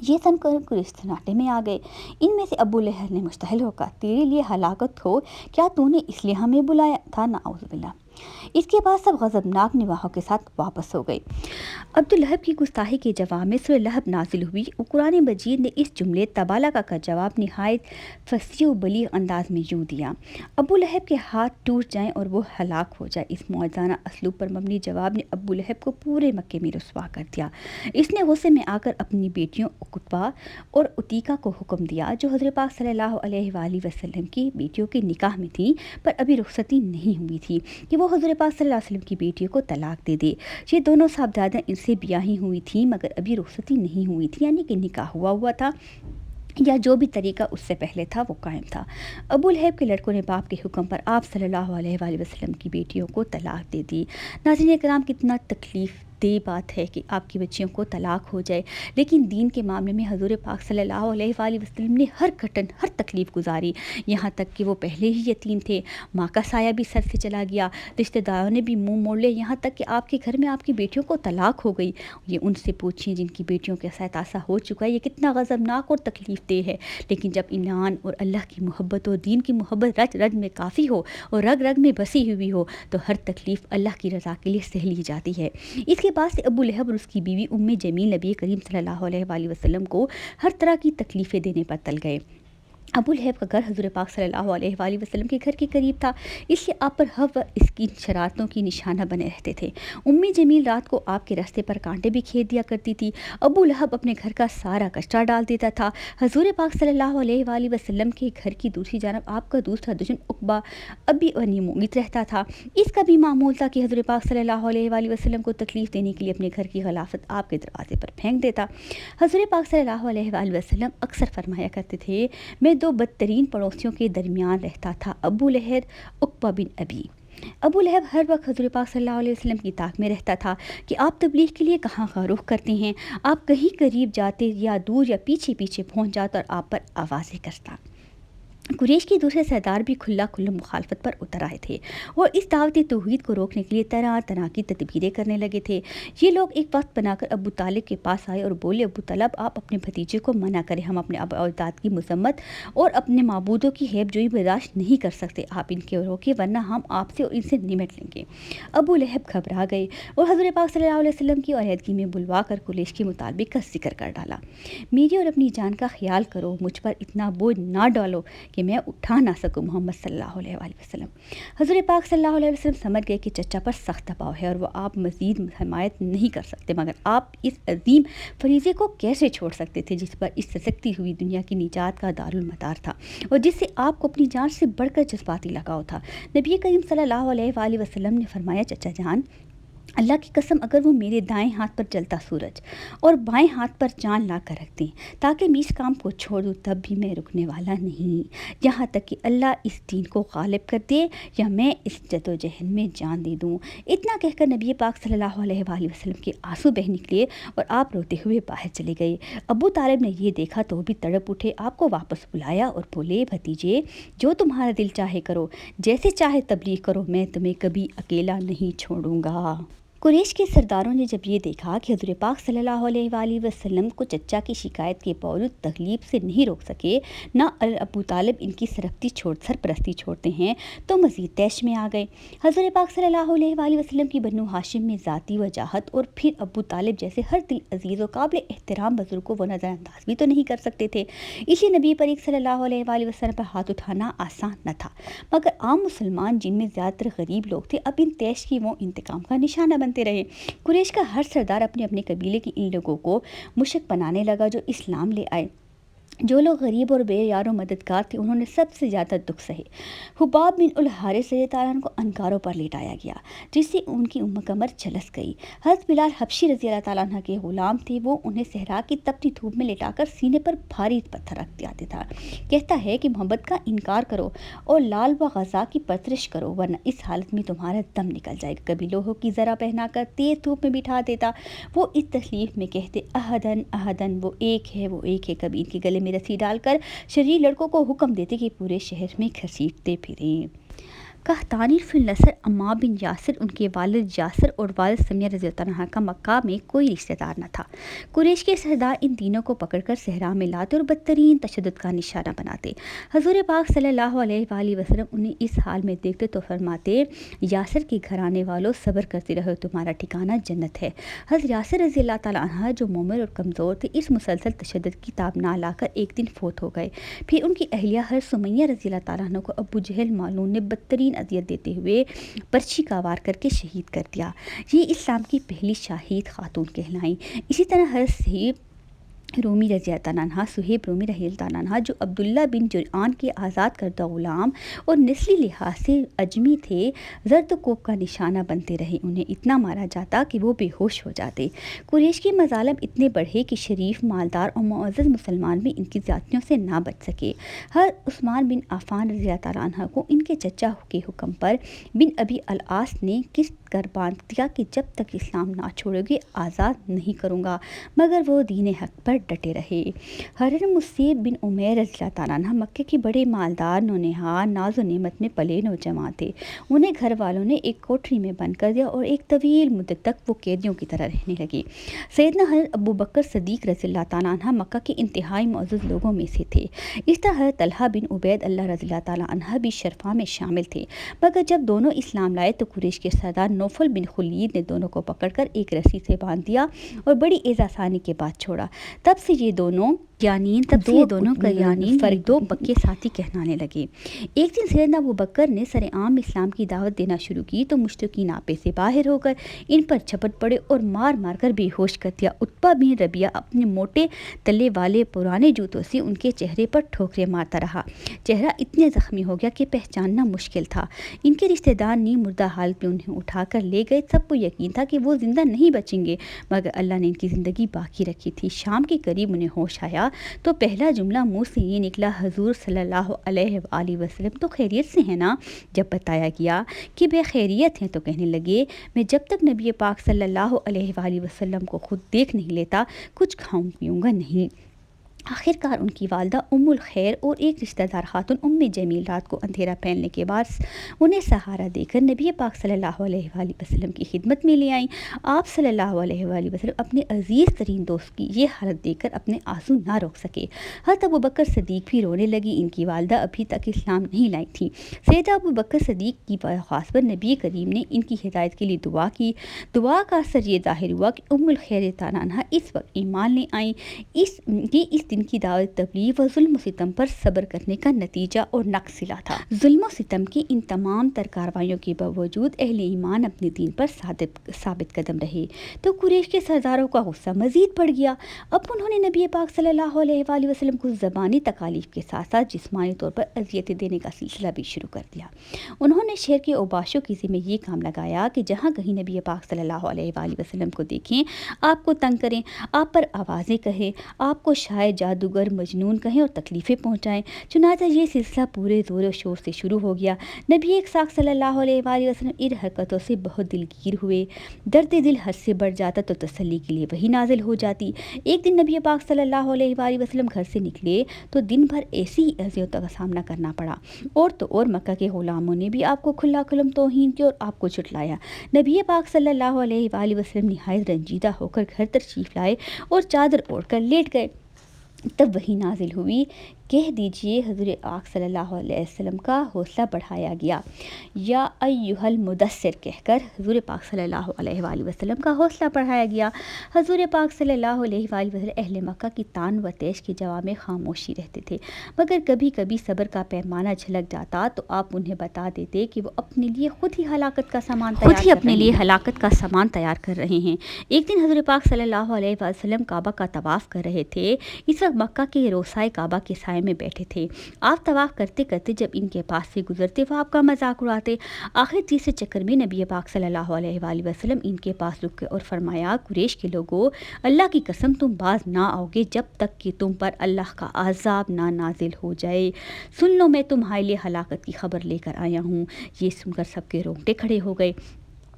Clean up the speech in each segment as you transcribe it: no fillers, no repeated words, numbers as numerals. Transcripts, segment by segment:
یہ سن کر قریش سناٹے میں آ گئے۔ ان میں سے ابو لہب نے مشتعل ہو کر تیرے لیے ہلاکت ہو، کیا تو نے اس لیے ہمیں بلایا تھا؟ نعوذ باللہ۔ اس کے بعد سب غضبناک نواحوں کے ساتھ واپس ہو گئے۔ عبداللہب کی گستاخی کے جواب میں سورہ لہب نازل ہوئی اور قرآن مجید نے اس جملے تبالہ کا جواب نہایت فصیح و بلیغ انداز میں یوں دیا: ابو لہب کے ہاتھ ٹوٹ جائیں اور وہ ہلاک ہو جائے۔ اس معجزانہ اسلوب پر مبنی جواب نے ابو لہب کو پورے مکے میں رسوا کر دیا۔ اس نے غصے میں آ کر اپنی بیٹیوں عتبہ اور عتیقہ کو حکم دیا، جو حضرت پاک صلی اللہ علیہ وآلہ وسلم کی بیٹیوں کے نکاح میں تھیں پر ابھی رخصتی نہیں ہوئی تھی، کہ وہ حضرت پاک صلی اللہ علیہ وسلم کی بیٹیوں کو طلاق دے دے۔ یہ دونوں صاحبزادہ ان سے بیاہی ہوئی تھیں مگر ابھی رخصتی نہیں ہوئی تھی، یعنی کہ نکاح ہوا تھا یا جو بھی طریقہ اس سے پہلے تھا وہ قائم تھا۔ ابو لہب کے لڑکوں نے باپ کے حکم پر آپ صلی اللہ علیہ وآلہ وسلم کی بیٹیوں کو طلاق دے دی۔ ناظرین کرام، کتنا تکلیف دہ بات ہے کہ آپ کی بچیوں کو طلاق ہو جائے، لیکن دین کے معاملے میں حضور پاک صلی اللہ علیہ وآلہ وسلم نے ہر گھٹن، ہر تکلیف گزاری، یہاں تک کہ وہ پہلے ہی یتیم تھے، ماں کا سایہ بھی سر سے چلا گیا، رشتہ داروں نے بھی منہ موڑ لے، یہاں تک کہ آپ کے گھر میں آپ کی بیٹیوں کو طلاق ہو گئی۔ یہ ان سے پوچھیں جن کی بیٹیوں کے ساتھ ایسا ہو چکا ہے، یہ کتنا غضبناک اور تکلیف دہ ہے۔ لیکن جب ایمان اور اللہ کی محبت اور دین کی محبت رگ رگ میں کافی ہو اور رگ رگ میں بسی ہوئی ہو تو ہر تکلیف اللہ کی رضا کے لیے سہ لی جاتی ہے۔ اس کے بعد سے ابو لہب اور اس کی بیوی ام جمیل نبی کریم صلی اللہ علیہ وآلہ وسلم کو ہر طرح کی تکلیفیں دینے پر تل گئے۔ ابو لہب کا گھر حضور پاک صلی اللہ علیہ وآلہ وسلم کے گھر کے قریب تھا، اس لیے آپ پر ہر وقت اس کی شرارتوں کی نشانہ بنے رہتے تھے۔ امی جمیل رات کو آپ کے راستے پر کانٹے بھی کھید دیا کرتی تھی۔ ابو لہب اپنے گھر کا سارا کچرا ڈال دیتا تھا۔ حضور پاک صلی اللہ علیہ وآلہ وسلم کے گھر کی دوسری جانب آپ کا دوسرا دشمن عقبہ ابی بنی معیط رہتا تھا۔ اس کا بھی معمول تھا کہ حضور پاک صلی اللہ علیہ وآلہ وسلم کو تکلیف دینے کے لیے اپنے گھر کی غلافت آپ کے دروازے پر پھینک دیتا۔ حضور پاک صلی اللہ علیہ وآلہ وسلم اکثر فرمایا کرتے تھے: میں دو بدترین پڑوسیوں کے درمیان رہتا تھا، ابو لہب، عقبہ بن ابی۔ ابو لہب ہر وقت حضور پاک صلی اللہ علیہ وسلم کی طاق میں رہتا تھا کہ آپ تبلیغ کے لیے کہاں کا رخ کرتے ہیں، آپ کہیں قریب جاتے یا دور یا پیچھے پیچھے پہنچ جاتا اور آپ پر آوازیں کرتا۔ قریش کے دوسرے سردار بھی کھلا مخالفت پر اتر آئے تھے اور اس دعوت توحید کو روکنے کے لیے طرح طرح کی تدبیریں کرنے لگے تھے۔ یہ لوگ ایک وقت بنا کر ابو طالب کے پاس آئے اور بولے: ابو طالب، آپ اپنے بھتیجے کو منع کریں، ہم اپنے اب و اجداد کی مذمت اور اپنے معبودوں کی عیب جوئی برداشت نہیں کر سکتے، آپ ان کے روکیں ورنہ ہم آپ سے اور ان سے نمٹ لیں گے۔ ابو لہب گھبرا گئے اور حضرت پاک صلی اللہ علیہ وسلم کی علیحدگی میں بلوا کر قریش کے مطالبے کا ذکر کر ڈالا: میری اور اپنی جان کا خیال کرو، مجھ پر اتنا بوجھ نہ ڈالو کہ میں اٹھا نہ سکوں محمد صلی اللہ علیہ وآلہ وسلم۔ حضرت پاک صلی اللہ علیہ وسلم سمجھ گئے کہ چچا پر سخت دباؤ ہے اور وہ آپ مزید حمایت نہیں کر سکتے، مگر آپ اس عظیم فریضے کو کیسے چھوڑ سکتے تھے جس پر اس سسکتی ہوئی دنیا کی نجات کا دارالمدار تھا اور جس سے آپ کو اپنی جان سے بڑھ کر جذباتی لگاؤ تھا۔ نبی کریم صلی اللہ علیہ وآلہ وسلم نے فرمایا: چچا جان، اللہ کی قسم، اگر وہ میرے دائیں ہاتھ پر جلتا سورج اور بائیں ہاتھ پر چاند لا کر رکھ دیں تاکہ میں اس کام کو چھوڑ دوں، تب بھی میں رکنے والا نہیں یہاں تک کہ اللہ اس دین کو غالب کر دے یا میں اس جدوجہد میں جان دے دوں۔ اتنا کہہ کر نبی پاک صلی اللہ علیہ وآلہ وسلم کے آنسو بہہ نکلے اور آپ روتے ہوئے باہر چلے گئے۔ ابو طالب نے یہ دیکھا تو بھی تڑپ اٹھے، آپ کو واپس بلایا اور بولے: بھتیجے، جو تمہارا دل چاہے کرو، جیسے چاہے تبلیغ کرو، میں تمہیں کبھی اکیلا نہیں چھوڑوں گا۔ قریش کے سرداروں نے جب یہ دیکھا کہ حضور پاک صلی اللہ علیہ وآلہ وسلم کو چچا کی شکایت کے باوجود تغلیب سے نہیں روک سکے، نہ ابو طالب ان کی سرپرستی چھوڑتے ہیں، تو مزید طیش میں آ گئے۔ حضور پاک صلی اللہ علیہ وآلہ وسلم کی بنو ہاشم میں ذاتی وجاہت اور پھر ابو طالب جیسے ہر دل عزیز و قابل احترام بزرگ کو وہ نظر انداز بھی تو نہیں کر سکتے تھے، اس لیے نبی پاک صلی اللہ علیہ وآلہ وسلم پر ہاتھ اٹھانا آسان نہ تھا۔ مگر عام مسلمان جن میں زیادہ تر غریب لوگ تھے، اب ان طیش کی وہ انتقام کا نشانہ بنتے رہے۔ قریش کا ہر سردار اپنے اپنے قبیلے کے ان لوگوں کو مشرک بنانے لگا جو اسلام لے آئے۔ جو لوگ غریب اور بے یار و مددگار تھے انہوں نے سب سے زیادہ دکھ سہے۔ حباب بن الحارث رضی اللہ عنہ کو انگاروں پر لیٹایا گیا جس سے ان کی کمر جھلس گئی۔ حضرت بلال حبشی رضی اللہ تعالیٰ عنہ کے غلام تھے، وہ انہیں صحرا کی تپتی دھوپ میں لٹا کر سینے پر بھاری پتھر رکھ دیتا تھا، کہتا ہے کہ محبت کا انکار کرو اور لال و غزہ کی پرستش کرو ورنہ اس حالت میں تمہارا دم نکل جائے گا۔ کبھی لوہوں کی ذرہ پہنا کر تیز دھوپ میں بٹھا دیتا، وہ اس تکلیف میں کہتے: احدن احدن، وہ ایک ہے، وہ ایک ہے۔ کبھی ان کے گلے میں رسی ڈال کر شریر لڑکوں کو حکم دیتے کہ پورے شہر میں گھسیٹتے پھریں۔ قحطانی فی النصر عمار بن یاسر، ان کے والد یاسر اور والد سمیہ رضی اللہ عنہ کا مکہ میں کوئی رشتہ دار نہ تھا۔ قریش کے سردار ان تینوں کو پکڑ کر صحرا میں لاتے اور بدترین تشدد کا نشانہ بناتے۔ حضور پاک صلی اللہ علیہ وآلہ وسلم انہیں اس حال میں دیکھتے تو فرماتے، یاسر کے گھرانے والوں صبر کرتے رہو، تمہارا ٹھکانہ جنت ہے۔ حضرت یاسر رضی اللہ تعالیٰ عنہ جو مومن اور کمزور تھے، اس مسلسل تشدد کی تاب نہ لا کر ایک دن فوت ہو گئے۔ پھر ان کی اہلیہ حضرت سمیہ رضی اللہ تعالیٰ عنہ کو ابو جہل مالون نے بدترین اذیت دیتے ہوئے پرچھی کا وار کر کے شہید کر دیا۔ یہ اسلام کی پہلی شہید خاتون کہلائیں۔ اسی طرح حضرت رومی رضی اللہ عنہ، صہیب رومی رضی اللہ عنہ، جو عبداللہ بن جرعان کے آزاد کردہ غلام اور نسلی لحاظ سے اجمی تھے، زرد کوپ کا نشانہ بنتے رہے۔ انہیں اتنا مارا جاتا کہ وہ بے ہوش ہو جاتے۔ قریش کے مظالم اتنے بڑھے کہ شریف، مالدار اور معزز مسلمان بھی ان کی زیادتیوں سے نہ بچ سکے۔ حضرت عثمان بن عفان رضی اللہ عنہ کو ان کے چچا کے حکم پر بن ابی العاص نے قسط کر باندھ دیا کہ جب تک اسلام نہ چھوڑو گے آزاد نہیں کروں گا، مگر وہ دین حق پر ڈٹے رہے۔ حضرت مصعب بن عمیر رضی اللہ عنہ مکے کے بڑے مالدار، نونہار، ناز و نعمت میں پلے نوجوان تھے۔ انہیں گھر والوں نے ایک کوٹری میں بند کر دیا اور ایک طویل مدت تک وہ قیدیوں کی طرح رہنے لگے۔ سیدنا حضرت ابو بکر صدیق رضی اللہ تعالیٰ عنہ مکہ کے انتہائی معزز لوگوں میں سے تھے۔ اس طرح حضرت طلحہ بن عبید اللہ رضی اللہ تعالیٰ عنہ بھی شرفاء میں شامل تھے، مگر جب دونوں اسلام لائے تو قریش کے سردار نوفل بن خلید نے دونوں کو پکڑ کر ایک رسی سے باندھ دیا اور بڑی اعزازانی کے بعد چھوڑا۔ تب سے یہ دونوں دو پکے ساتھی کہلانے لگے۔ ایک دن سیدنا ابو بکر نے سرعام اسلام کی دعوت دینا شروع کی تو مشرکین آپے سے باہر ہو کر ان پر جھپٹ پڑے اور مار مار کر بے ہوش کر دیا۔ عتبہ بن ربیعہ اپنے موٹے تلے والے پرانے جوتوں سے ان کے چہرے پر ٹھوکریں مارتا رہا۔ چہرہ اتنے زخمی ہو گیا کہ پہچاننا مشکل تھا۔ ان کے رشتہ دار نیم مردہ حالت میں انہیں اٹھا کر لے گئے۔ سب کو یقین تھا کہ وہ زندہ نہیں بچیں گے، مگر اللہ نے ان کی زندگی باقی رکھی تھی۔ شام کے قریب انہیں ہوش آیا تو پہلا جملہ منہ سے یہ نکلا، حضور صلی اللہ علیہ وآلہ وسلم تو خیریت سے ہیں نا؟ جب بتایا گیا کہ بے خیریت ہیں تو کہنے لگے، میں جب تک نبی پاک صلی اللہ علیہ وآلہ وسلم کو خود دیکھ نہیں لیتا کچھ کھاؤں پیوں گا نہیں۔ آخر کار ان کی والدہ ام الخیر اور ایک رشتہ دار خاتون ام جمیل رات کو اندھیرا پھیلنے کے بعد انہیں سہارا دے کر نبی پاک صلی اللہ علیہ وآلہ وسلم کی خدمت میں لے آئیں۔ آپ صلی اللہ علیہ وآلہ وسلم اپنے عزیز ترین دوست کی یہ حالت دیکھ کر اپنے آنسو نہ روک سکے۔ حضرت ابو بکر صدیق بھی رونے لگی۔ ان کی والدہ ابھی تک اسلام نہیں لائی تھی۔ سیدنا ابو بکر صدیق کی درخواست پر نبی کریم نے ان کی ہدایت کے لیے دعا کی۔ دعا کا اثر یہ ظاہر ہوا کہ ام الخیر عنہا اس وقت ایمان لے آئیں۔ اس دن کی دعوت تبلیغ و ظلم و ستم پر صبر کرنے کا نتیجہ اور نقصلہ تھا۔ ظلم و ستم کی ان تمام تر کارروائیوں کے باوجود اہل ایمان اپنے دین پر ثابت قدم رہے تو قریش کے سرداروں کا غصہ مزید بڑھ گیا۔ اب انہوں نے نبی پاک صلی اللہ علیہ وآلہ وسلم کو زبانی تکالیف کے ساتھ ساتھ جسمانی طور پر اذیتیں دینے کا سلسلہ بھی شروع کر دیا۔ انہوں نے شہر کے اوباشوں کی ذمہ یہ کام لگایا کہ جہاں کہیں نبی پاک صلی اللہ علیہ وآلہ وسلم کو دیکھیں، آپ کو تنگ کریں، آپ پر آوازیں کہیں، آپ کو شاعر، جادوگر، مجنون کہیں اور تکلیفیں پہنچائیں۔ چنانچہ یہ سلسلہ پورے زور و شور سے شروع ہو گیا۔ نبی ایک ساکھ صلی اللہ علیہ وآلہ وسلم ان حرکتوں سے بہت دلگیر ہوئے۔ درد دل حد سے بڑھ جاتا تو تسلی کے لیے وہی نازل ہو جاتی۔ ایک دن نبی پاک صلی اللہ علیہ وآلہ وسلم گھر سے نکلے تو دن بھر ایسی ہی اذیتوں کا سامنا کرنا پڑا۔ اور تو اور مکہ کے غلاموں نے بھی آپ کو کھلا کھلم توہین کی اور آپ کو جھٹلایا۔ نبی پاک صلی اللہ علیہ وآلہ وسلم نہایت رنجیدہ ہو کر گھر تشریف لائے اور چادر اوڑھ کر لیٹ گئے۔ تب وہی نازل ہوئی، کہہ دیجئے حضور آق صلی اللہ علیہ وسلم کا حوصلہ بڑھایا گیا۔ یا ایھا المدثر کہہ کر حضور پاک صلی اللہ علیہ وآلہ وسلم کا حوصلہ بڑھایا گیا۔ حضور پاک صلی اللہ علیہ وآلہ وسلم اہل مکہ کی تان و تیش کے جواب میں خاموشی رہتے تھے، مگر کبھی کبھی صبر کا پیمانہ جھلک جاتا تو آپ انہیں بتا دیتے کہ وہ اپنے لیے خود ہی ہلاکت کا سامان تیار کر رہے ہیں۔ ایک دن حضور پاک صلی اللہ علیہ وسلم کعبہ کا طواف کر رہے تھے۔ اس وقت مکہ کے روسائے کعبہ کے سائے میں بیٹھے تھے۔ آپ طواف کرتے کرتے جب ان کے پاس سے گزرتے وہ آپ کا مذاق اڑاتے۔ آخر تیسرے چکر میں نبی پاک صلی اللہ علیہ وآلہ وسلم ان کے پاس رکے اور فرمایا، قریش کے لوگوں، اللہ کی قسم تم باز نہ آؤ گے جب تک کہ تم پر اللہ کا عذاب نہ نازل ہو جائے۔ سن لو، میں تمہارے لیے ہلاکت کی خبر لے کر آیا ہوں۔ یہ سن کر سب کے رونگٹے کھڑے ہو گئے۔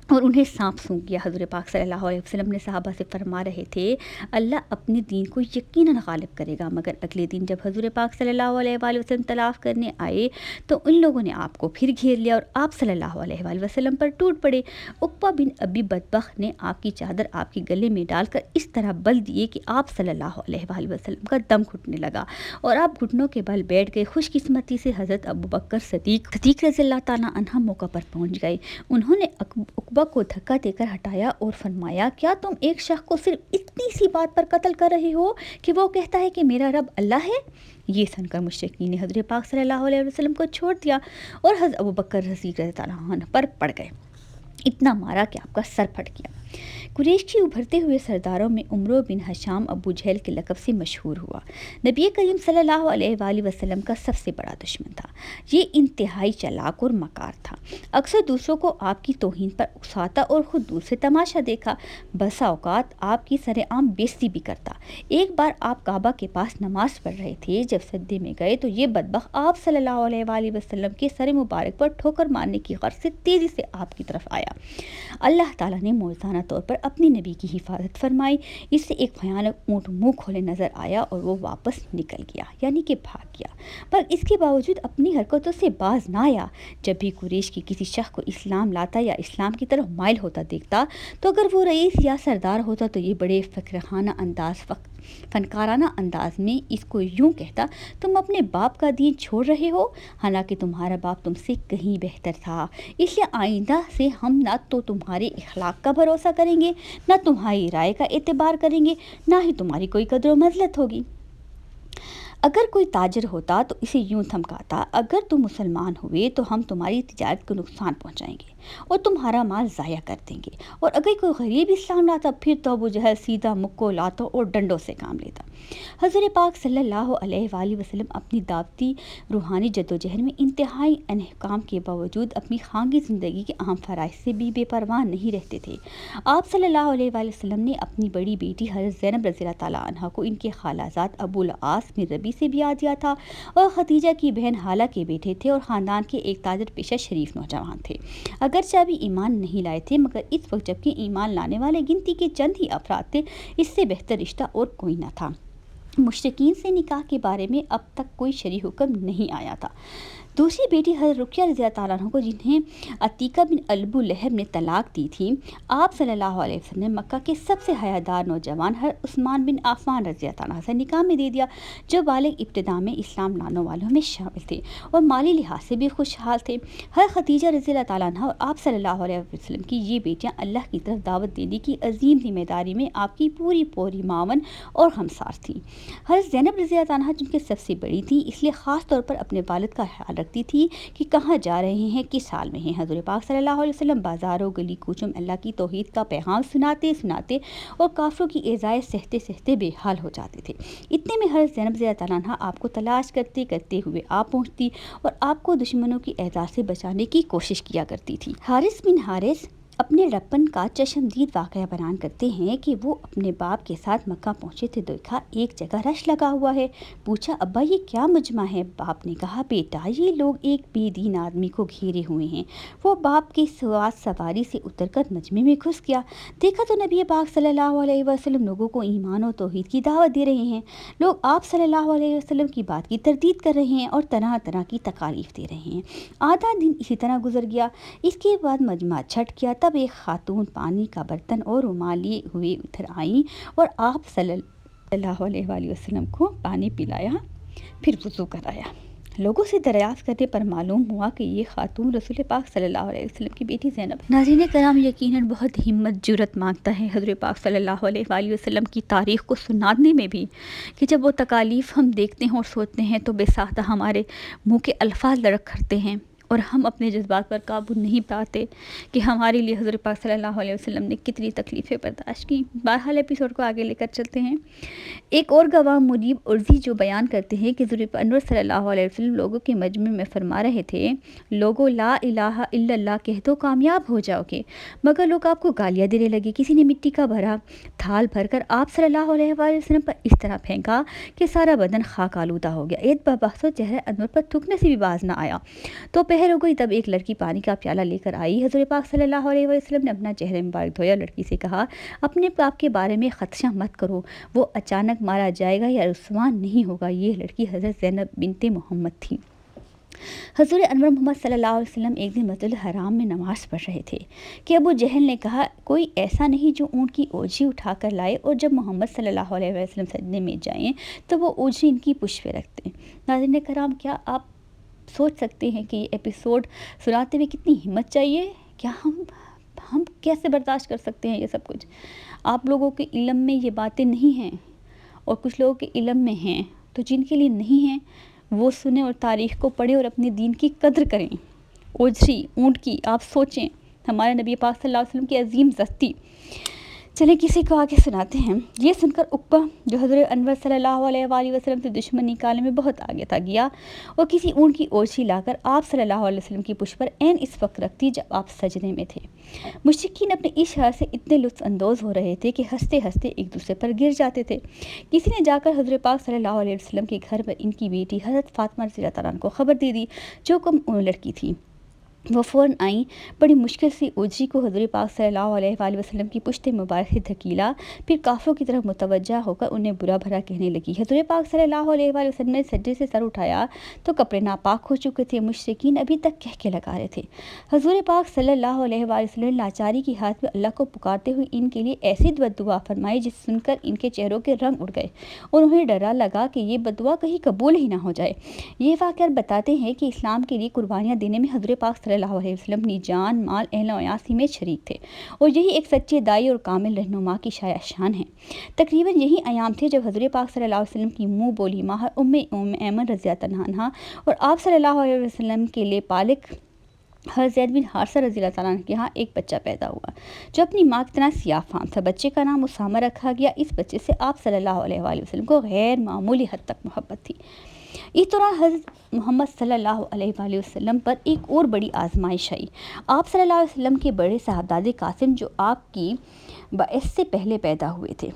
اور انہیں سانپ سونگھ گیا۔ حضور پاک صلی اللہ علیہ وسلم نے صحابہ سے فرما رہے تھے اللہ اپنے دین کو یقیناً غالب کرے گا، مگر اگلے دن جب حضور پاک صلی اللہ علیہ وآلہ وسلم طواف کرنے آئے تو ان لوگوں نے آپ کو پھر گھیر لیا اور آپ صلی اللہ علیہ وآلہ وسلم پر ٹوٹ پڑے۔ عقبہ بن ابی بدبخت نے آپ کی چادر آپ کے گلے میں ڈال کر اس طرح بل دیے کہ آپ صلی اللہ علیہ وآلہ وسلم کا دم گھٹنے لگا اور آپ گھٹنوں کے بل بیٹھ گئے۔ خوش قسمتی سے حضرت ابوبکر صدیق رضی اللہ تعالیٰ عنہ موقع پر پہنچ گئے۔ انہوں نے عقبہ کو دھکا دے کر ہٹایا اور فرمایا کیا تم ایک شخص کو صرف اتنی سی بات پر قتل کر رہے ہو کہ وہ کہتا ہے کہ میرا رب اللہ ہے؟ یہ سن کر مشرکین نے حضرت پاک صلی اللہ علیہ وسلم کو چھوڑ دیا اور حضرت ابوبکر صدیق رضی اللہ عنہ پر پڑ گئے، اتنا مارا کہ آپ کا سر پھٹ گیا۔ قریش کی ابھرتے ہوئے سرداروں میں عمرو بن ہشام ابو جہل کے لقب سے مشہور ہوا۔ نبی کریم صلی اللہ علیہ وآلہ وسلم کا سب سے بڑا دشمن تھا۔ یہ انتہائی چالاک اور مکار تھا، اکثر دوسروں کو آپ کی توہین پر اکساتا اور خود دور سے تماشا دیکھا، بسا اوقات آپ کی سر عام بےزتی بھی کرتا۔ ایک بار آپ کعبہ کے پاس نماز پڑھ رہے تھے، جب سجدے میں گئے تو یہ بدبخت آپ صلی اللہ علیہ وآلہ وسلم کے سر مبارک پر ٹھوکر مارنے کی غرض سے تیزی سے آپ کی طرف آیا۔ اللہ تعالیٰ نے موزانہ طور پر اپنی نبی کی حفاظت فرمائی۔ اس سے ایک بھیانک اونٹ منہ کھولے نظر آیا اور وہ واپس نکل گیا، یعنی کہ بھاگ گیا، پر اس کے باوجود اپنی حرکتوں سے باز نہ آیا۔ جب بھی قریش کی کسی شخص کو اسلام لاتا یا اسلام کی طرف مائل ہوتا دیکھتا تو اگر وہ رئیس یا سردار ہوتا تو یہ بڑے فنکارانہ انداز میں اس کو یوں کہتا تم اپنے باپ کا دین چھوڑ رہے ہو، حالانکہ تمہارا باپ تم سے کہیں بہتر تھا، اس لیے آئندہ سے ہم نہ تو تمہارے اخلاق کا بھروسہ کریں گے، نہ تمہاری رائے کا اعتبار کریں گے، نہ ہی تمہاری کوئی قدر و منزلت ہوگی۔ اگر کوئی تاجر ہوتا تو اسے یوں دھمکاتا اگر تم مسلمان ہوئے تو ہم تمہاری تجارت کو نقصان پہنچائیں گے اور تمہارا مال ضائع کر دیں گے، اور اگر کوئی غریب اسلام لاتا پھر تو ابو جہل سیدھا مکو لاتا اور ڈنڈوں سے کام لیتا۔ حضرت پاک صلی اللہ علیہ وآلہ وسلم اپنی دعوتی روحانی جدوجہد میں انتہائی انحکام کے باوجود اپنی خانگی زندگی کے اہم فرائض سے بھی بے پرواہ نہیں رہتے تھے۔ آپ صلی اللہ علیہ وآلہ وسلم نے اپنی بڑی بیٹی حضرت زینب رضی اللہ تعالیٰ عنہ کو ان کے خالازاد ابو العاص بن ربیع سے بیاہ دیا تھا، اور خدیجہ کی بہن حالہ کے بیٹے تھے اور خاندان کے ایک تاجر پیشہ شریف نوجوان تھے۔ اگرچہ ابھی ایمان نہیں لائے تھے، مگر اس وقت جبکہ ایمان لانے والے گنتی کے چند ہی افراد تھے، اس سے بہتر رشتہ اور کوئی نہ تھا۔ مشرکین سے نکاح کے بارے میں اب تک کوئی شرعی حکم نہیں آیا تھا۔ دوسری بیٹی حضرت رقیہ رضی اللہ تعالیٰ عنہ کو، جنہیں عتیقہ بن ابو لہب نے طلاق دی تھی، آپ صلی اللہ علیہ وسلم نے مکہ کے سب سے حیادار نوجوان حضرت عثمان بن عفان رضی اللہ تعالیٰ عنہ سے نکاح میں دے دیا، جو بالغ ابتدا میں اسلام لانے والوں میں شامل تھے اور مالی لحاظ سے بھی خوشحال تھے۔ حضرت خدیجہ رضی اللہ تعالیٰ عنہ اور آپ صلی اللہ علیہ وسلم کی یہ بیٹیاں اللہ کی طرف دعوت دینے کی عظیم ذمہ داری میں آپ کی پوری معاون اور ہمسار تھیں۔ حضرت زینب رضی اللہ عنہ جن کے سب سے بڑی تھیں، اس لیے خاص طور پر اپنے والد کا خیال رکھتی تھی کہ کہاں جا رہے ہیں، کس حال میں ہیں۔ حضور پاک صلی اللہ علیہ وسلم بازاروں گلی کوچوں میں اللہ کی توحید کا پیغام سناتے اور کافروں کی ایذائیں سہتے بے حال ہو جاتے تھے۔ اتنے میں حضرت زینب رضی اللہ تعالیٰ عنہ آپ کو تلاش کرتے ہوئے آپ پہنچتی اور آپ کو دشمنوں کی ایذا سے بچانے کی کوشش کیا کرتی تھی۔ حارث بن حارث اپنے لڑپن کا چشمدید واقعہ بیان کرتے ہیں کہ وہ اپنے باپ کے ساتھ مکہ پہنچے تھے، دیکھا ایک جگہ رش لگا ہوا ہے، پوچھا ابا یہ کیا مجمع ہے؟ باپ نے کہا بیٹا یہ لوگ ایک بے دین آدمی کو گھیرے ہوئے ہیں۔ وہ باپ کے سواری سے اتر کر مجمع میں گھس گیا، دیکھا تو نبی پاک صلی اللہ علیہ وسلم لوگوں کو ایمان و توحید کی دعوت دے رہے ہیں، لوگ آپ صلی اللہ علیہ وسلم کی بات کی تردید کر رہے ہیں اور طرح طرح کی تکالیف دے رہے ہیں۔ آدھا دن اسی طرح گزر گیا، اس کے بعد مجمع چھٹ گیا، تب ایک خاتون پانی کا برتن اور رومال لیے ہوئے ادھر آئیں اور آپ صلی اللہ علیہ وآلہ وسلم کو پانی پلایا، پھر وضو کرایا۔ لوگوں سے دریافت کرنے پر معلوم ہوا کہ یہ خاتون رسول پاک صلی اللہ علیہ وسلم کی بیٹی زینب ہے۔ ناظرین کرام، یقیناً بہت ہمت جرأت مانگتا ہے حضور پاک صلی اللہ علیہ وآلہ وسلم کی تاریخ کو سنانے میں بھی، کہ جب وہ تکالیف ہم دیکھتے ہیں اور سوچتے ہیں تو بے ساختہ ہمارے منہ کے الفاظ لڑک کرتے ہیں اور ہم اپنے جذبات پر قابو نہیں پاتے کہ ہمارے لیے حضرت پاک صلی اللہ علیہ وسلم نے کتنی تکلیفیں برداشت کی۔ بہرحال ایپیسوڈ کو آگے لے کر چلتے ہیں۔ ایک اور گواہ منیب عرضی جو بیان کرتے ہیں کہ حضرت انور صلی اللہ علیہ وسلم لوگوں کے مجمع میں فرما رہے تھے لوگوں لا الہ الا اللہ کہہ دو کامیاب ہو جاؤ گے، مگر لوگ آپ کو گالیاں دینے لگے۔ کسی نے مٹی کا بھرا تھال بھر کر آپ صلی اللہ علیہ وآلہ وسلم پر اس طرح پھینکا کہ سارا بدن خاک آلودہ ہو گیا۔ ایک بحث و چہرہ انور پر تھوکنے سے بھی باز نہ آیا، تو پہلے سحر ہو گئی، تب ایک لڑکی پانی کا پیالہ لے کر آئی۔ حضور پاک صلی اللہ علیہ وسلم نے اپنا چہرہ مبارک دھویا، لڑکی سے کہا اپنے آپ کے بارے میں خدشہ مت کرو، وہ اچانک مارا جائے گا یا رسوا نہیں ہوگا۔ یہ لڑکی حضرت زینب بنت محمد تھی۔ حضور انور محمد صلی اللہ علیہ وسلم ایک دن مسجد الحرام میں نماز پڑھ رہے تھے کہ ابو جہل نے کہا کوئی ایسا نہیں جو اونٹ کی اوجھی اٹھا کر لائے اور جب محمد صلی اللہ علیہ وسلم سجدے میں جائیں تو وہ اوجھی ان کی پشت پہ رکھتے ہیں۔ ناظرین کرام، کیا آپ سوچ سکتے ہیں کہ یہ ایپیسوڈ سناتے ہوئے کتنی ہمت چاہیے؟ کیا ہم کیسے برداشت کر سکتے ہیں یہ سب کچھ؟ آپ لوگوں کے علم میں یہ باتیں نہیں ہیں اور کچھ لوگوں کے علم میں ہیں، تو جن کے لیے نہیں ہیں وہ سنیں اور تاریخ کو پڑھیں اور اپنے دین کی قدر کریں۔ اوجھی اونٹ کی آپ سوچیں، ہمارے نبی پاک صلی اللہ علیہ وسلم کی عظیم زستی۔ چلیں کسی کو آگے سناتے ہیں۔ یہ سن کر عقبہ جو حضرت انور صلی اللہ علیہ وآلہ وسلم سے دشمن نکالنے میں بہت آگے تھا، گیا اور کسی اونٹ کی اوجھی لا کر آپ صلی اللہ علیہ وسلم کی پشت پر عین اس وقت رکھ دی جب آپ سجدے میں تھے۔ مشرکین اپنے اس شہر سے اتنے لطف اندوز ہو رہے تھے کہ ہنستے ہنستے ایک دوسرے پر گر جاتے تھے۔ کسی نے جا کر حضرت پاک صلی اللہ علیہ وسلم کے گھر پر ان کی بیٹی حضرت فاطمہ رضی اللہ تعالیٰ عنہا کو خبر دے دی، جو کم عمر لڑکی تھی۔ وہ فوراً آئیں، بڑی مشکل سے اوجھی کو حضور پاک صلی اللہ علیہ وآلہ وسلم کی پشت مبارک سے دھکیلا، پھر کافروں کی طرف متوجہ ہو کر انہیں برا بھلا کہنے لگی۔ حضور پاک صلی اللہ علیہ وآلہ وسلم نے سجدے سے سر اٹھایا تو کپڑے ناپاک ہو چکے تھے۔ مشرکین ابھی تک کہکے لگا رہے تھے۔ حضور پاک صلی اللہ علیہ وآلہ وسلم نے لاچاری کی حالت میں اللہ کو پکارتے ہوئے ان کے لیے ایسی بددعا فرمائی جس سن کر ان کے چہروں کے رنگ اڑ گئے اور انہیں ڈرا لگا کہ یہ بددعا کہیں قبول ہی نہ ہو جائے۔ یہ واقعات بتاتے ہیں کہ اسلام کے لیے قربانیاں دینے میں حضور پاک صلی اللہ علیہ وسلم جان، مال، اہل و عیال میں شریک تھے اور یہی ایک سچے دائی اور کامل رہنما کی شایع شان ہے۔ تقریباً یہی ایام تھے جب حضور پاک صلی اللہ علیہ وسلم کی منہ بولی ماہر ام ایمن رضی اللہ عنہا اور آپ صلی اللہ علیہ وسلم کے لیے پالک حضرت زید بن حارثہ رضی اللہ تعالیٰ عنہ کے ہاں ایک بچہ پیدا ہوا جو اپنی ماں کی طرح سیاہ فام تھا۔ بچے کا نام اسامہ رکھا گیا۔ اس بچے سے آپ صلی اللہ علیہ وآلہ وسلم کو غیر معمولی حد تک محبت تھی۔ اس دوران حضرت محمد صلی اللہ علیہ وآلہ وسلم پر ایک اور بڑی آزمائش آئی۔ آپ صلی اللہ علیہ وسلم کے بڑے صاحبزادے قاسم جو آپ کی بعثت سے پہلے پیدا ہوئے تھے،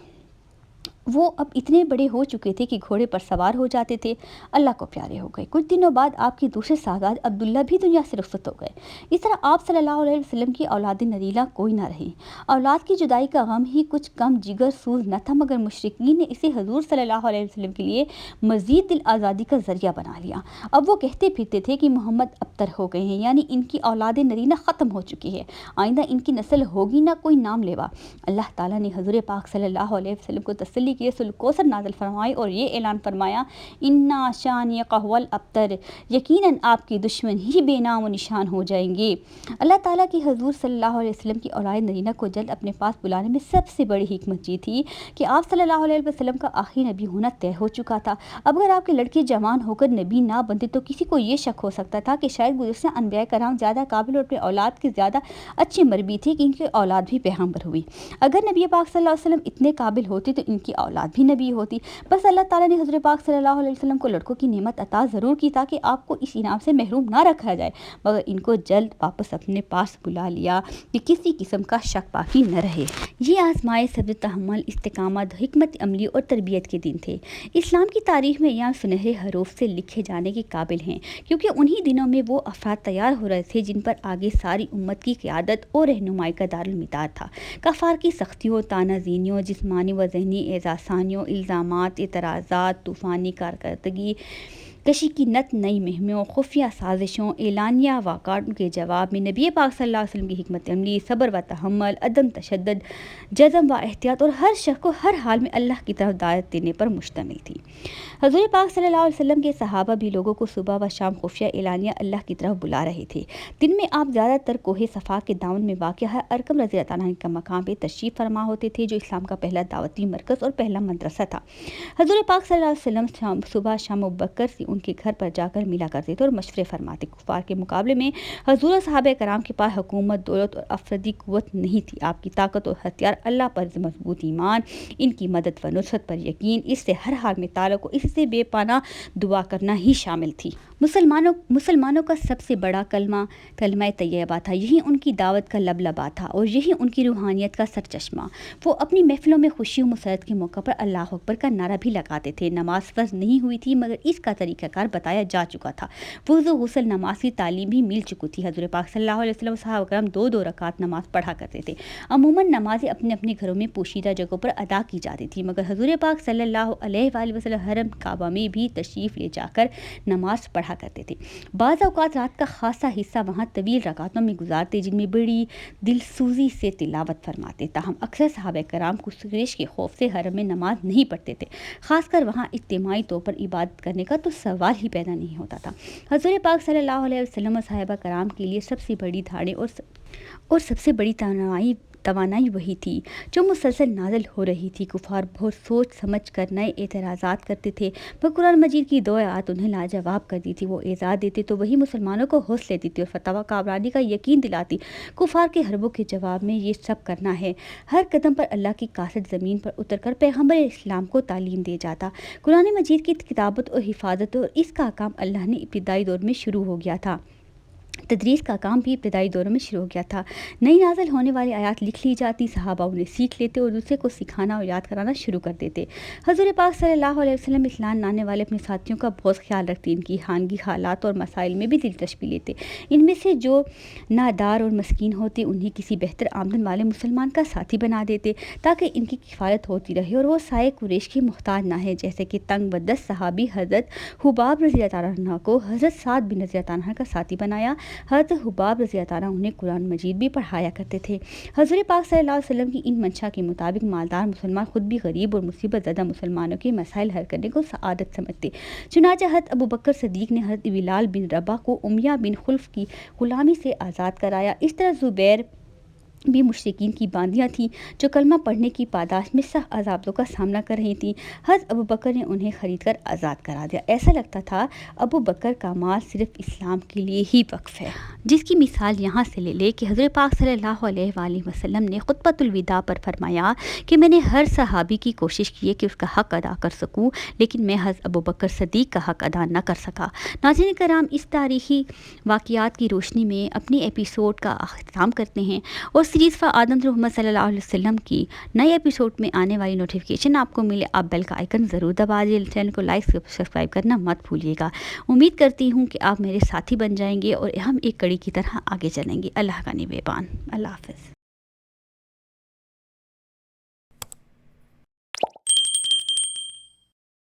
وہ اب اتنے بڑے ہو چکے تھے کہ گھوڑے پر سوار ہو جاتے تھے، اللہ کو پیارے ہو گئے۔ کچھ دنوں بعد آپ کے دوسرے صاحبزادے عبداللہ بھی دنیا سے رخصت ہو گئے۔ اس طرح آپ صلی اللہ علیہ وسلم کی اولاد نریلا کوئی نہ رہی۔ اولاد کی جدائی کا غم ہی کچھ کم جگر سوز نہ تھا، مگر مشرکین نے اسے حضور صلی اللہ علیہ وسلم کے لیے مزید دل آزادی کا ذریعہ بنا لیا۔ اب وہ کہتے پھرتے تھے کہ محمد ابتر ہو گئے ہیں، یعنی ان کی اولاد نرینا ختم ہو چکی ہے، آئندہ ان کی نسل ہوگی نہ کوئی نام لیوا۔ اللہ تعالیٰ نے حضور پاک صلی اللہ علیہ وسلم کو تسلی کے سورۃ الکوثر نازل فرمائی اور یہ اعلان فرمایا، انا شانئک ھو الابتر، یقیناً آپ کے دشمن ہی بے نام و نشان ہو جائیں گے۔ اللہ تعالیٰ کی حضور صلی اللہ علیہ وسلم کی اولاد نرینہ کو جلد اپنے پاس بلانے میں سب سے بڑی حکمت یہ تھی کہ آپ صلی اللہ علیہ وسلم کا آخری نبی ہونا طے ہو چکا تھا۔ اب اگر آپ کے لڑکے جوان ہو کر نبی نہ بنتے تو کسی کو یہ شک ہو سکتا تھا کہ شاید گزشتہ انبیاء کرام زیادہ قابل اور اپنے اولاد کے زیادہ اچھے مربی تھے کہ ان کی اولاد بھی پیغمبر ہوئی۔ اگر نبی پاک صلی اللہ علیہ وسلم اتنے قابل ہوتے تو ان کی اولاد بھی نبی ہوتی۔ بس اللہ تعالیٰ نے حضرت پاک صلی اللہ علیہ وسلم کو لڑکوں کی نعمت عطا ضرور کی تاکہ آپ کو اس انعام سے محروم نہ رکھا جائے، مگر ان کو جلد واپس اپنے پاس بلا لیا کہ کسی قسم کا شک باقی نہ رہے۔ یہ آزمائش صبر، تحمل، استقامت، حکمت عملی اور تربیت کے دن تھے۔ اسلام کی تاریخ میں یہ سنہرے حروف سے لکھے جانے کے قابل ہیں، کیونکہ انہی دنوں میں وہ افراد تیار ہو رہے تھے جن پر آگے ساری امت کی قیادت اور رہنمائی کا دارالمدار تھا۔ کفار کی سختیوں، تانہ زینیوں، جسمانی و ذہنی اعصانیوں، الزامات، اعتراضات، طوفانی کارکردگی کشی کی نت نئی مہموں، خفیہ سازشوں، اعلانیہ واقعات کے جواب میں نبی پاک صلی اللہ علیہ وسلم کی حکمت عملی، صبر و تحمل، عدم تشدد، جزم و احتیاط اور ہر شخص کو ہر حال میں اللہ کی طرف دعوت دینے پر مشتمل تھی۔ حضور پاک صلی اللہ علیہ وسلم کے صحابہ بھی لوگوں کو صبح و شام خفیہ اعلانیہ اللہ کی طرف بلا رہے تھے۔ دن میں آپ زیادہ تر کوہ صفا کے دامن میں واقع ہے ارقم رضی اللہ عنہ کا مقام پہ تشریف فرما ہوتے تھے، جو اسلام کا پہلا دعوتی مرکز اور پہلا مدرسہ تھا۔ حضور پاک صلی اللہ علیہ وسلم صبح شام ابوبکر سے ان کے گھر پر جا کر ملا کرتے تھے اور مشورے فرماتے۔ کفار کے مقابلے میں حضور و صحابہ کرام کے پاس حکومت، دولت اور افرادی قوت نہیں تھی۔ آپ کی طاقت اور ہتھیار اللہ پر مضبوط ایمان، ان کی مدد و نصرت پر یقین، اس سے ہر حال میں تعلق اور اس سے بے پناہ دعا کرنا ہی شامل تھی۔ مسلمانوں کا سب سے بڑا کلمہ طیبہ تھا، یہی ان کی دعوت کا لبلبا تھا اور یہی ان کی روحانیت کا سرچشمہ۔ وہ اپنی محفلوں میں خوشی و مسرت کے موقع پر اللہ اکبر کا نعرہ بھی لگاتے تھے۔ نماز فرض نہیں ہوئی تھی، مگر اس کا طریقہ کار بتایا جا چکا تھا۔ وضو، غسل، نماز کی تعلیم بھی مل چکی تھی۔ حضور پاک صلی اللہ علیہ وسلم صحابہ کرام 2 رکعت نماز پڑھا کرتے تھے۔ عموماً نمازیں اپنے اپنے گھروں میں پوشیدہ جگہوں پر ادا کی جاتی تھی، مگر حضور پاک صلی اللہ علیہ وآلہ وسلم حرم کعبہ میں بھی تشریف لے جا کر نماز پڑھا کرتے تھے۔ بعض اوقات رات کا خاصا حصہ وہاں طویل رکعتوں میں گزارتے، جن میں بڑی دل سوزی سے تلاوت فرماتے۔ تاہم اکثر صحابہ کرام کو گریش کے خوف سے حرم میں نماز نہیں پڑھتے تھے، خاص کر وہاں اجتماعی طور پر عبادت کرنے کا تو سوال ہی پیدا نہیں ہوتا تھا۔ حضور پاک صلی اللہ علیہ وسلم اور صحابہ کرام کے لیے سب سے بڑی دھاڑیں اور سب سے بڑی توانائی وہی تھی جو مسلسل نازل ہو رہی تھی۔ کفار بہت سوچ سمجھ کر نئے اعتراضات کرتے تھے، پر قرآن مجید کی 2 آیات انہیں لاجواب کر دی تھی۔ وہ اعزاز دیتے تو وہی مسلمانوں کو حوصلے دیتی اور فتح و کامرانی کا یقین دلاتی۔ کفار کے حربوں کے جواب میں یہ سب کرنا ہے۔ ہر قدم پر اللہ کی قاصد زمین پر اتر کر پیغمبر اسلام کو تعلیم دے جاتا۔ قرآن مجید کی کتابت اور حفاظت اور اس کا کام اللہ نے ابتدائی دور میں شروع ہو گیا تھا۔ تدریس کا کام بھی ابتدائی دوروں میں شروع ہو گیا تھا۔ نئی نازل ہونے والی آیات لکھ لی جاتی، صحابہ انہیں سیکھ لیتے اور دوسرے کو سکھانا اور یاد کرانا شروع کر دیتے۔ حضور پاک صلی اللہ علیہ وسلم اسلام لانے والے اپنے ساتھیوں کا بہت خیال رکھتے، ان کی خانگی حالات اور مسائل میں بھی دلچسپی لیتے۔ ان میں سے جو نادار اور مسکین ہوتے انہیں کسی بہتر آمدن والے مسلمان کا ساتھی بنا دیتے تاکہ ان کی کفالت ہوتی رہے اور وہ سائے قریش کی محتاج نہ ہے، جیسے کہ تنگ و دست صحابی حضرت حباب رضی اللہ عنہ کو حضرت سعد بن رضی اللہ عنہ کا ساتھی بنایا۔ حضرت حباب رضی اللہ عنہ انہیں قرآن مجید بھی پڑھایا کرتے تھے۔ حضور پاک صلی اللہ علیہ وسلم کی ان منشا کے مطابق مالدار مسلمان خود بھی غریب اور مصیبت زدہ مسلمانوں کے مسائل حل کرنے کو سعادت سمجھتے۔ چنانچہ حضرت ابوبکر صدیق نے حضرت بلال بن رباح کو امیہ بن خلف کی غلامی سے آزاد کرایا۔ اس طرح زبیر بھی مشرکین کی باندیاں تھیں جو کلمہ پڑھنے کی پاداش میں سخت عذابوں کا سامنا کر رہی تھیں۔ حضرت ابوبکر نے انہیں خرید کر آزاد کرا دیا۔ ایسا لگتا تھا ابوبکر کا مال صرف اسلام کے لیے ہی وقف ہے، جس کی مثال یہاں سے لے لے کہ حضرت پاک صلی اللہ علیہ وآلہ وسلم نے خطبۃ الوداع پر فرمایا کہ میں نے ہر صحابی کی کوشش کی ہے کہ اس کا حق ادا کر سکوں، لیکن میں حضرت ابوبکر صدیق کا حق ادا نہ کر سکا۔ ناظرین کرام، اس تاریخی واقعات کی روشنی میں اپنی ایپیسوڈ کا اختتام کرتے ہیں اور سیریز فار آدم محمد صلی اللہ علیہ وسلم کی نئے ایپیسوڈ میں آنے والی نوٹیفیکیشن آپ کو ملے، آپ بیل کا آئیکن ضرور دبا دیجیے، چینل کو لائک سبسکرائب کرنا مت بھولیے گا۔ امید کرتی ہوں کہ آپ میرے ساتھی بن جائیں گے اور ہم ایک کڑی کی طرح آگے چلیں گے۔ اللہ کا نگہبان۔ اللہ حافظ۔